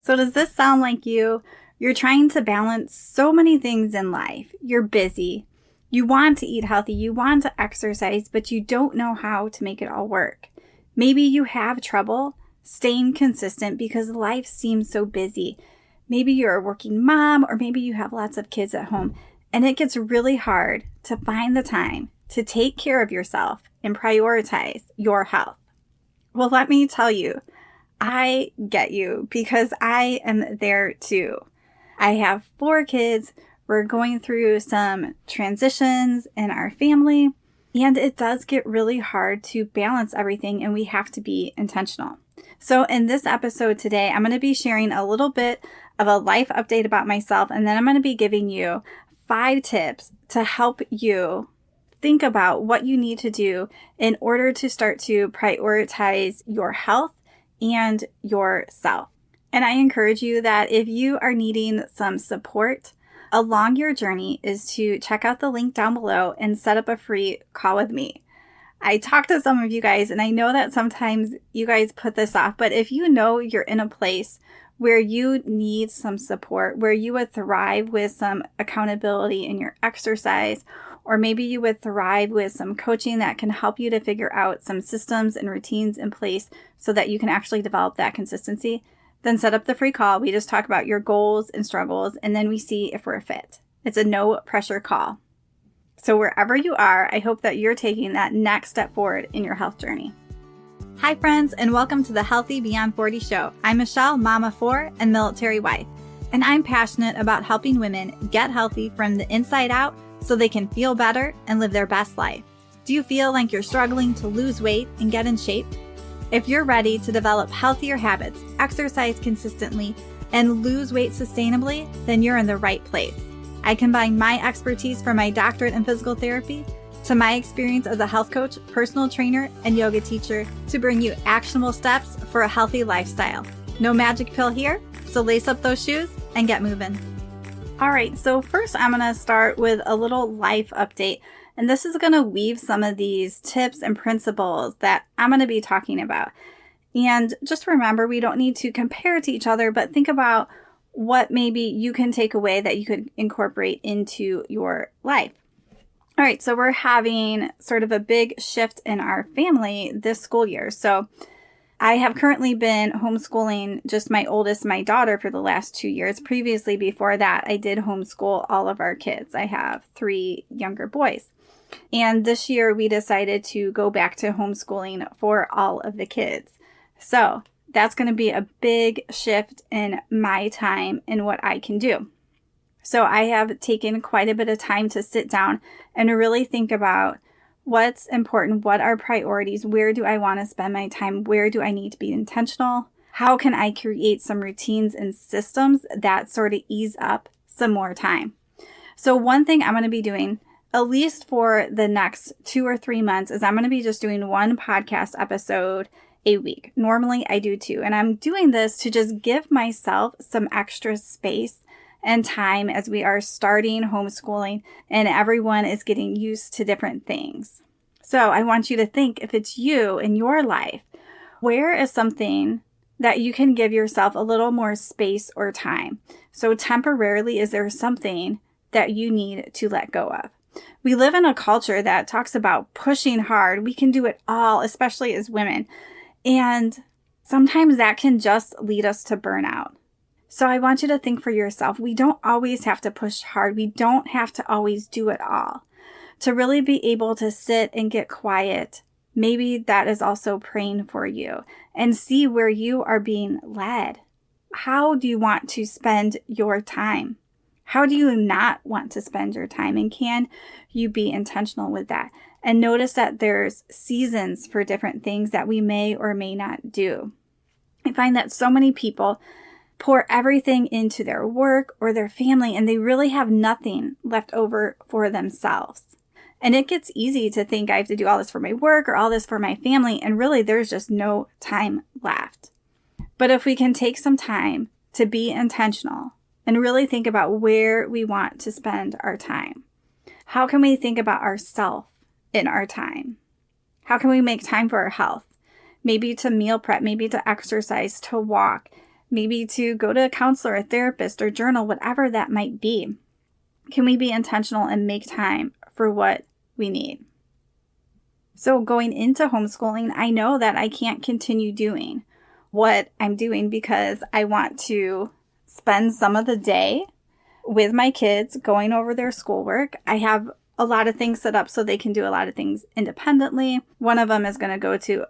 So does this sound like you? You're trying to balance so many things in life. You're busy. You want to eat healthy. You want to exercise, but you don't know how to make it all work. Maybe you have trouble staying consistent because life seems so busy. Maybe you're a working mom, or maybe you have lots of kids at home, and it gets really hard to find the time to take care of yourself and prioritize your health. Well, let me tell you, I get you because I am there too. I have 4 kids. We're going through some transitions in our family, and it does get really hard to balance everything, and we have to be intentional. So in this episode today, I'm going to be sharing a little bit of a life update about myself, and then I'm going to be giving you 5 tips to help you think about what you need to do in order to start to prioritize your health and yourself. And I encourage you that if you are needing some support along your journey is to check out the link down below and set up a free call with me. I talk to some of you guys, and I know that sometimes you guys put this off, but if you know you're in a place where you need some support, where you would thrive with some accountability in your exercise, or maybe you would thrive with some coaching that can help you to figure out some systems and routines in place so that you can actually develop that consistency, then set up the free call. We just talk about your goals and struggles, and then we see if we're a fit. It's a no pressure call. So wherever you are, I hope that you're taking that next step forward in your health journey. Hi friends, and welcome to the Healthy Beyond 40 show. I'm Michelle, mama of 4 and military wife, and I'm passionate about helping women get healthy from the inside out so they can feel better and live their best life. Do you feel like you're struggling to lose weight and get in shape? If you're ready to develop healthier habits, exercise consistently, and lose weight sustainably, then you're in the right place. I combine my expertise from my doctorate in physical therapy to my experience as a health coach, personal trainer, and yoga teacher to bring you actionable steps for a healthy lifestyle. No magic pill here, so lace up those shoes and get moving. All right, so first I'm going to start with a little life update. And this is going to weave some of these tips and principles that I'm going to be talking about. And just remember, we don't need to compare to each other, but think about what maybe you can take away that you could incorporate into your life. All right, so we're having sort of a big shift in our family this school year. So I have currently been homeschooling just my oldest, my daughter, for the last 2 years. Previously, before that, I did homeschool all of our kids. I have 3 younger boys. And this year we decided to go back to homeschooling for all of the kids. So that's going to be a big shift in my time and what I can do. So I have taken quite a bit of time to sit down and really think about what's important, what are priorities, where do I want to spend my time, where do I need to be intentional, how can I create some routines and systems that sort of ease up some more time. So one thing I'm going to be doing, at least for the next 2 or 3 months, is I'm going to be just doing 1 podcast episode a week. Normally I do 2, and I'm doing this to just give myself some extra space and time as we are starting homeschooling and everyone is getting used to different things. So I want you to think, if it's you in your life, where is something that you can give yourself a little more space or time? So temporarily, is there something that you need to let go of? We live in a culture that talks about pushing hard. We can do it all, especially as women. And sometimes that can just lead us to burnout. So I want you to think for yourself. We don't always have to push hard. We don't have to always do it all. To really be able to sit and get quiet, maybe that is also praying for you and see where you are being led. How do you want to spend your time? How do you not want to spend your time? And can you be intentional with that? And notice that there's seasons for different things that we may or may not do. I find that so many people pour everything into their work or their family, and they really have nothing left over for themselves. And it gets easy to think I have to do all this for my work or all this for my family, and really there's just no time left. But if we can take some time to be intentional and really think about where we want to spend our time, how can we think about ourselves in our time? How can we make time for our health? Maybe to meal prep, maybe to exercise, to walk, maybe to go to a counselor, a therapist, or journal, whatever that might be. Can we be intentional and make time for what we need? So going into homeschooling, I know that I can't continue doing what I'm doing because I want to spend some of the day with my kids going over their schoolwork. I have a lot of things set up so they can do a lot of things independently. One of them is going to go to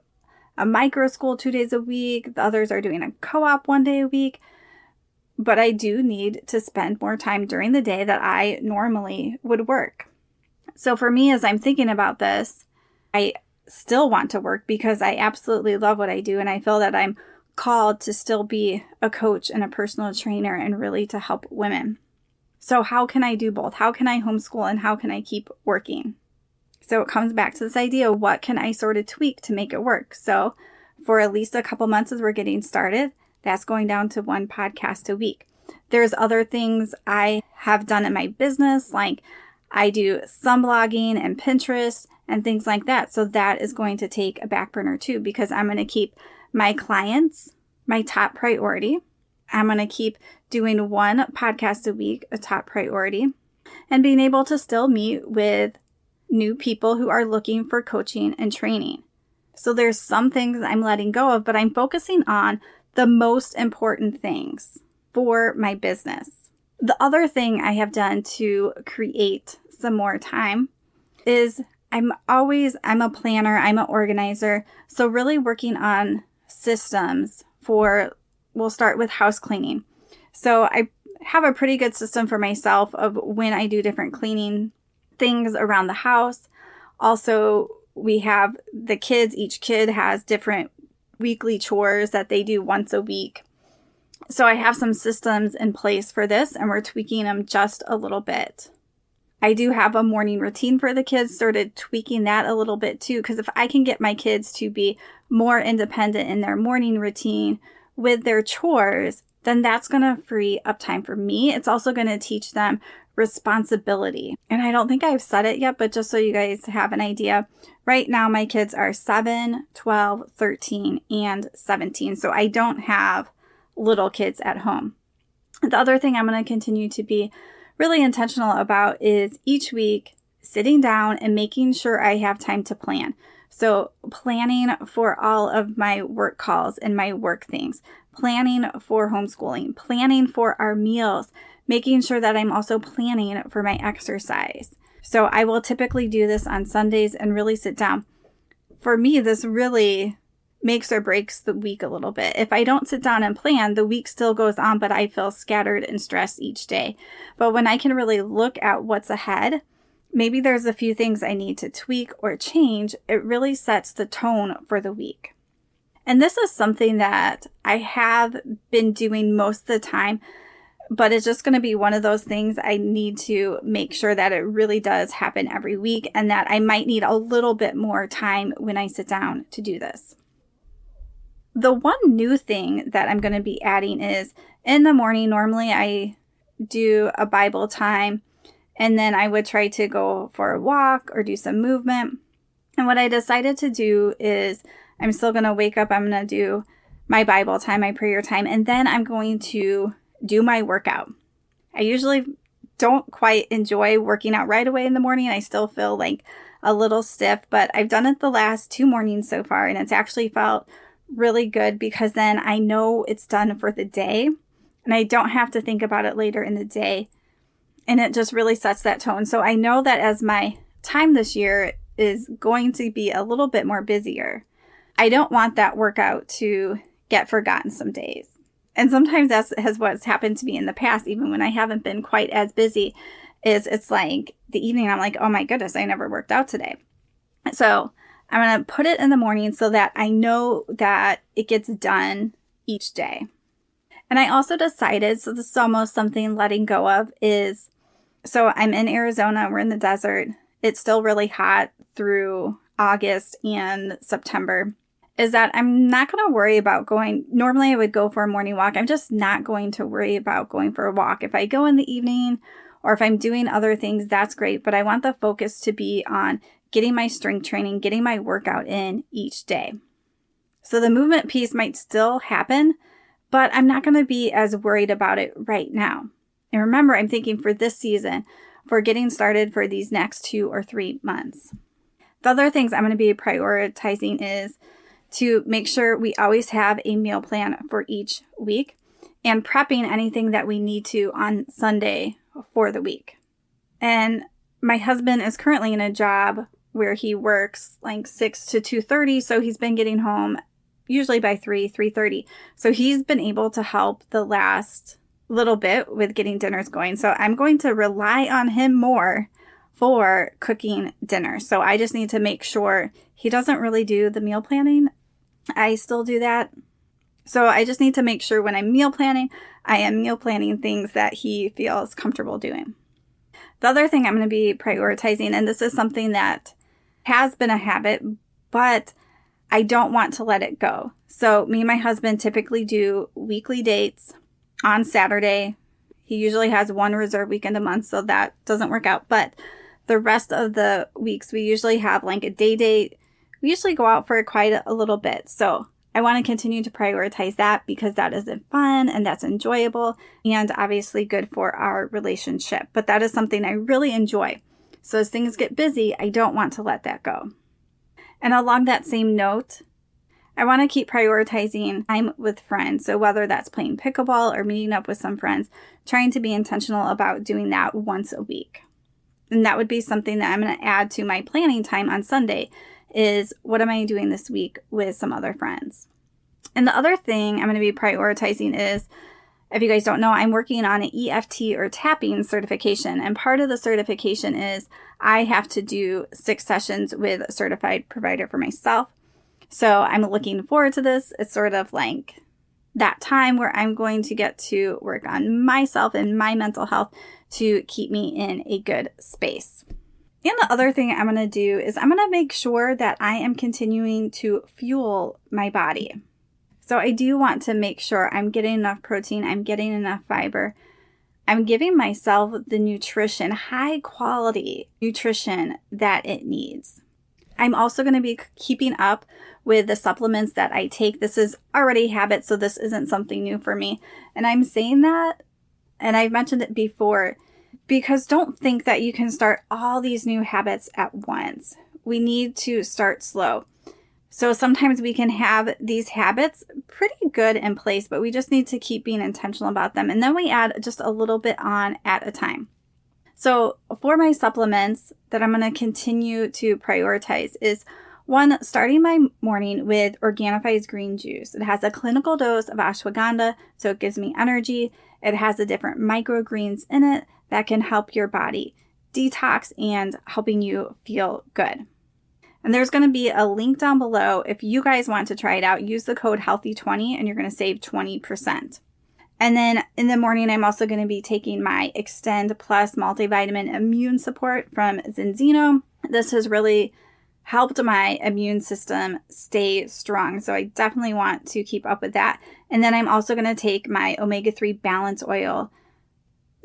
a micro school 2 days a week. The others are doing a co-op 1 day a week. But I do need to spend more time during the day that I normally would work. So for me, as I'm thinking about this, I still want to work because I absolutely love what I do. And I feel that I'm called to still be a coach and a personal trainer and really to help women. So how can I do both? How can I homeschool and how can I keep working? So it comes back to this idea, what can I sort of tweak to make it work? So for at least a couple months as we're getting started, that's going down to 1 podcast a week. There's other things I have done in my business, like I do some blogging and Pinterest and things like that. So that is going to take a back burner too, because I'm going to keep my clients my top priority. I'm going to keep doing 1 podcast a week a top priority, and being able to still meet with new people who are looking for coaching and training. So there's some things I'm letting go of, but I'm focusing on the most important things for my business. The other thing I have done to create some more time is I'm a planner, I'm an organizer. So really working on systems we'll start with house cleaning. So I have a pretty good system for myself of when I do different cleaning things around the house. Also, we have the kids. Each kid has different weekly chores that they do once a week. So I have some systems in place for this, and we're tweaking them just a little bit. I do have a morning routine for the kids, started tweaking that a little bit too, because if I can get my kids to be more independent in their morning routine with their chores, then that's going to free up time for me. It's also going to teach them responsibility. And I don't think I've said it yet, but just so you guys have an idea, right now my kids are 7, 12, 13, and 17. So I don't have little kids at home. The other thing I'm going to continue to be really intentional about is each week sitting down and making sure I have time to plan. So planning for all of my work calls and my work things, planning for homeschooling, planning for our meals, making sure that I'm also planning for my exercise. So I will typically do this on Sundays and really sit down. For me, this really makes or breaks the week a little bit. If I don't sit down and plan, the week still goes on, but I feel scattered and stressed each day. But when I can really look at what's ahead, maybe there's a few things I need to tweak or change, it really sets the tone for the week. And this is something that I have been doing most of the time, but it's just going to be one of those things I need to make sure that it really does happen every week, and that I might need a little bit more time when I sit down to do this. The one new thing that I'm going to be adding is in the morning, normally I do a Bible time, and then I would try to go for a walk or do some movement. And what I decided to do is I'm still going to wake up, I'm going to do my Bible time, my prayer time, and then I'm going to do my workout. I usually don't quite enjoy working out right away in the morning. I still feel like a little stiff, but I've done it the last 2 mornings so far, and it's actually felt really good because then I know it's done for the day and I don't have to think about it later in the day. And it just really sets that tone. So I know that as my time this year is going to be a little bit more busier, I don't want that workout to get forgotten some days. And sometimes that's what's happened to me in the past, even when I haven't been quite as busy, is it's like the evening, I'm like, oh my goodness, I never worked out today. So I'm going to put it in the morning so that I know that it gets done each day. And I also decided, so this is almost something letting go of, is, so I'm in Arizona, we're in the desert. It's still really hot through August and September, is that I'm not going to worry about going. Normally I would go for a morning walk. I'm just not going to worry about going for a walk. If I go in the evening or if I'm doing other things, that's great. But I want the focus to be on getting my strength training, getting my workout in each day. So the movement piece might still happen, but I'm not going to be as worried about it right now. And remember, I'm thinking for this season, for getting started for these next 2 or 3 months. The other things I'm going to be prioritizing is to make sure we always have a meal plan for each week and prepping anything that we need to on Sunday for the week. And my husband is currently in a job where he works like 6 to 2:30, so he's been getting home usually by 3:30. So he's been able to help the last little bit with getting dinners going. So I'm going to rely on him more for cooking dinner. So I just need to make sure he doesn't really do the meal planning. I still do that. So I just need to make sure when I'm meal planning, I am meal planning things that he feels comfortable doing. The other thing I'm going to be prioritizing, and this is something that has been a habit, but I don't want to let it go. So me and my husband typically do weekly dates on Saturday. He usually has one reserve weekend a month, so that doesn't work out. But the rest of the weeks, we usually have like a day date. We usually go out for quite a little bit. So I want to continue to prioritize that because that is fun and that's enjoyable and obviously good for our relationship. But that is something I really enjoy. So as things get busy, I don't want to let that go. And along that same note, I want to keep prioritizing time with friends. So whether that's playing pickleball or meeting up with some friends, trying to be intentional about doing that once a week. And that would be something that I'm going to add to my planning time on Sunday is what am I doing this week with some other friends. And the other thing I'm going to be prioritizing is, if you guys don't know, I'm working on an EFT or tapping certification. And part of the certification is I have to do 6 sessions with a certified provider for myself. So I'm looking forward to this. It's sort of like that time where I'm going to get to work on myself and my mental health to keep me in a good space. And the other thing I'm going to do is I'm going to make sure that I am continuing to fuel my body. So I do want to make sure I'm getting enough protein, I'm getting enough fiber. I'm giving myself the nutrition, high quality nutrition that it needs. I'm also going to be keeping up with the supplements that I take. This is already habit, so this isn't something new for me. And I'm saying that, and I've mentioned it before, because don't think that you can start all these new habits at once. We need to start slow. So sometimes we can have these habits pretty good in place, but we just need to keep being intentional about them. And then we add just a little bit on at a time. So for my supplements that I'm going to continue to prioritize is, one, starting my morning with Organifi's green juice. It has a clinical dose of ashwagandha, so it gives me energy. It has the different microgreens in it that can help your body detox and helping you feel good. And there's going to be a link down below. If you guys want to try it out, use the code HEALTHY20 and you're going to save 20%. And then in the morning, I'm also going to be taking my Xtend Plus multivitamin immune support from Xtend. This has really helped my immune system stay strong. So I definitely want to keep up with that. And then I'm also going to take my omega-3 balance oil,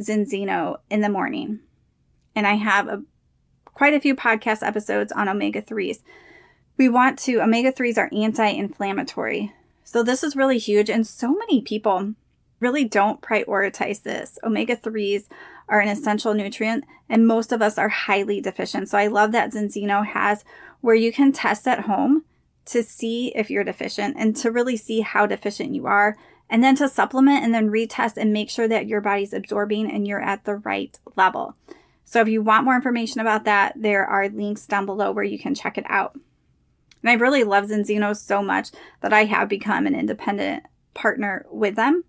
Xtend, in the morning. And I have quite a few podcast episodes on omega-3s. Omega-3s are anti-inflammatory. So this is really huge. And so many people really don't prioritize this. Omega-3s are an essential nutrient and most of us are highly deficient. So I love that Xtend has where you can test at home to see if you're deficient and to really see how deficient you are, and then to supplement and then retest and make sure that your body's absorbing and you're at the right level. So if you want more information about that, there are links down below where you can check it out. And I really love Xtend so much that I have become an independent partner with them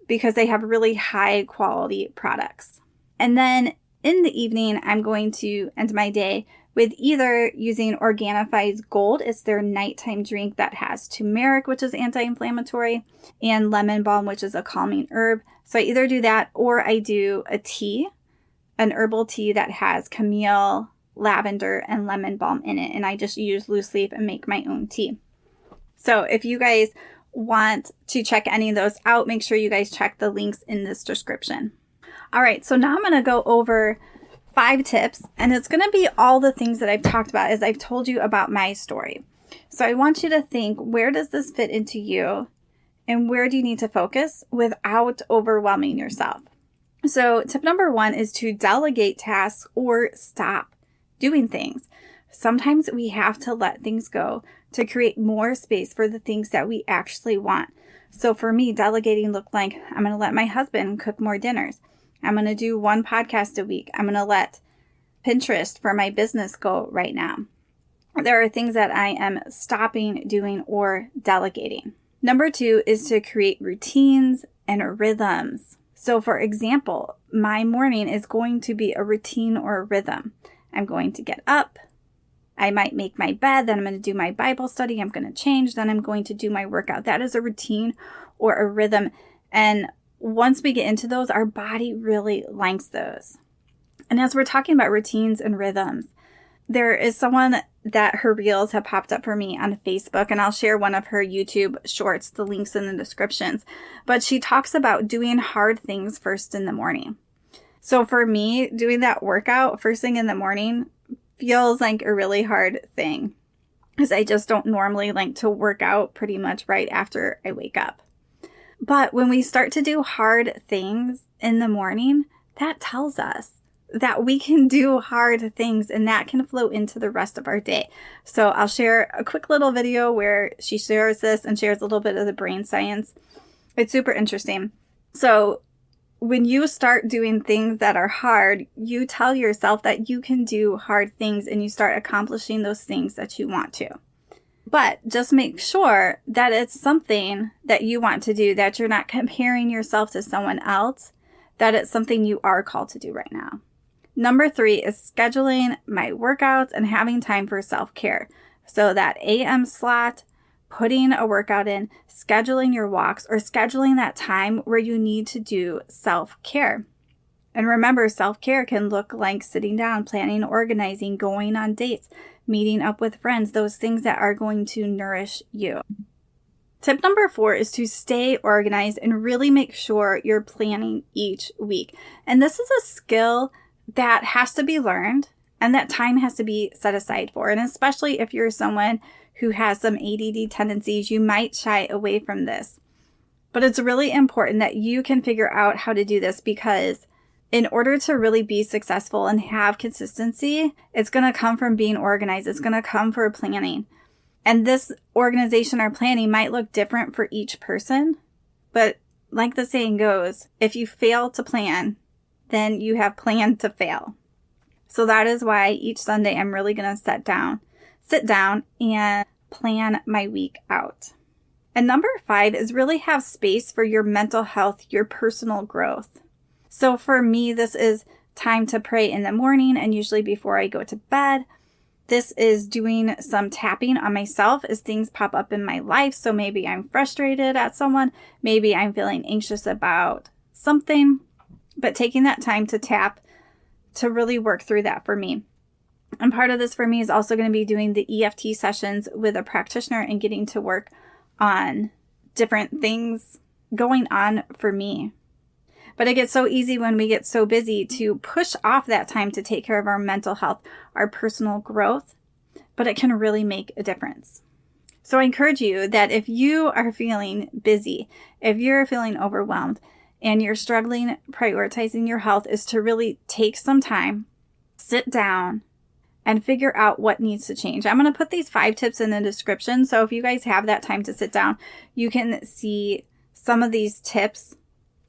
because they have really high quality products. And then in the evening, I'm going to end my day with either using Organifi's Gold. It's their nighttime drink that has turmeric, which is anti-inflammatory, and lemon balm, which is a calming herb. So I either do that or I do a tea, an herbal tea that has camille, lavender, and lemon balm in it. And I just use loose leaf and make my own tea. So if you guys want to check any of those out, make sure you guys check the links in this description. All right, so now I'm going to go over 5 tips, and it's going to be all the things that I've talked about as I've told you about my story. So I want you to think, where does this fit into you? and where do you need to focus without overwhelming yourself? So tip number 1 is to delegate tasks or stop doing things. Sometimes we have to let things go to create more space for the things that we actually want. So for me, delegating looked like I'm going to let my husband cook more dinners. I'm going to do 1 podcast a week. I'm going to let Pinterest for my business go right now. There are things that I am stopping doing or delegating. Number 2 is to create routines and rhythms. So for example, my morning is going to be a routine or a rhythm. I'm going to get up. I might make my bed, then I'm going to do my Bible study. I'm going to change, then I'm going to do my workout. That is a routine or a rhythm. And once we get into those, our body really likes those. And as we're talking about routines and rhythms, there is someone that her reels have popped up for me on Facebook, and I'll share one of her YouTube shorts, the links in the descriptions. But she talks about doing hard things first in the morning. So for me, doing that workout first thing in the morning feels like a really hard thing because I just don't normally like to work out pretty much right after I wake up. But when we start to do hard things in the morning, that tells us that we can do hard things and that can flow into the rest of our day. So I'll share a quick little video where she shares this and shares a little bit of the brain science. It's super interesting. So when you start doing things that are hard, you tell yourself that you can do hard things and you start accomplishing those things that you want to. But just make sure that it's something that you want to do, that you're not comparing yourself to someone else, that it's something you are called to do right now. Number 3 is scheduling my workouts and having time for self-care. So that AM slot, putting a workout in, scheduling your walks, or scheduling that time where you need to do self-care. And remember, self-care can look like sitting down, planning, organizing, going on dates, meeting up with friends, those things that are going to nourish you. Tip number 4 is to stay organized and really make sure you're planning each week. And this is a skill that has to be learned and that time has to be set aside for. And especially if you're someone who has some ADD tendencies, you might shy away from this. But it's really important that you can figure out how to do this, because in order to really be successful and have consistency, it's going to come from being organized. It's going to come from planning. And this organization or planning might look different for each person. But like the saying goes, if you fail to plan, then you have planned to fail. So that is why each Sunday I'm really going to sit down and plan my week out. And number 5 is really have space for your mental health, your personal growth. So for me, this is time to pray in the morning and usually before I go to bed. This is doing some tapping on myself as things pop up in my life. So maybe I'm frustrated at someone, maybe I'm feeling anxious about something, but taking that time to tap to really work through that for me. And part of this for me is also going to be doing the EFT sessions with a practitioner and getting to work on different things going on for me. But it gets so easy when we get so busy to push off that time to take care of our mental health, our personal growth, but it can really make a difference. So I encourage you that if you are feeling busy, if you're feeling overwhelmed, and you're struggling prioritizing your health, is to really take some time, sit down, and figure out what needs to change. I'm going to put these 5 tips in the description. So if you guys have that time to sit down, you can see some of these tips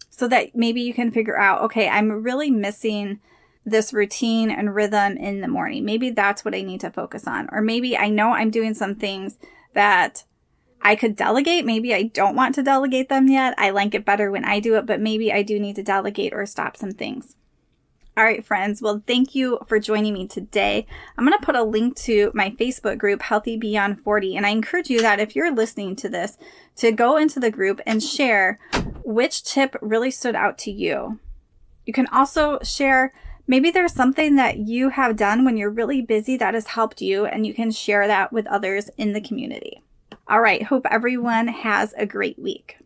so that maybe you can figure out, okay, I'm really missing this routine and rhythm in the morning. Maybe that's what I need to focus on. Or maybe I know I'm doing some things that I could delegate. Maybe I don't want to delegate them yet. I like it better when I do it, but maybe I do need to delegate or stop some things. All right, friends. Well, thank you for joining me today. I'm going to put a link to my Facebook group, Healthy Beyond 40. And I encourage you that if you're listening to this, to go into the group and share which tip really stood out to you. You can also share, maybe there's something that you have done when you're really busy that has helped you, and you can share that with others in the community. All right. Hope everyone has a great week.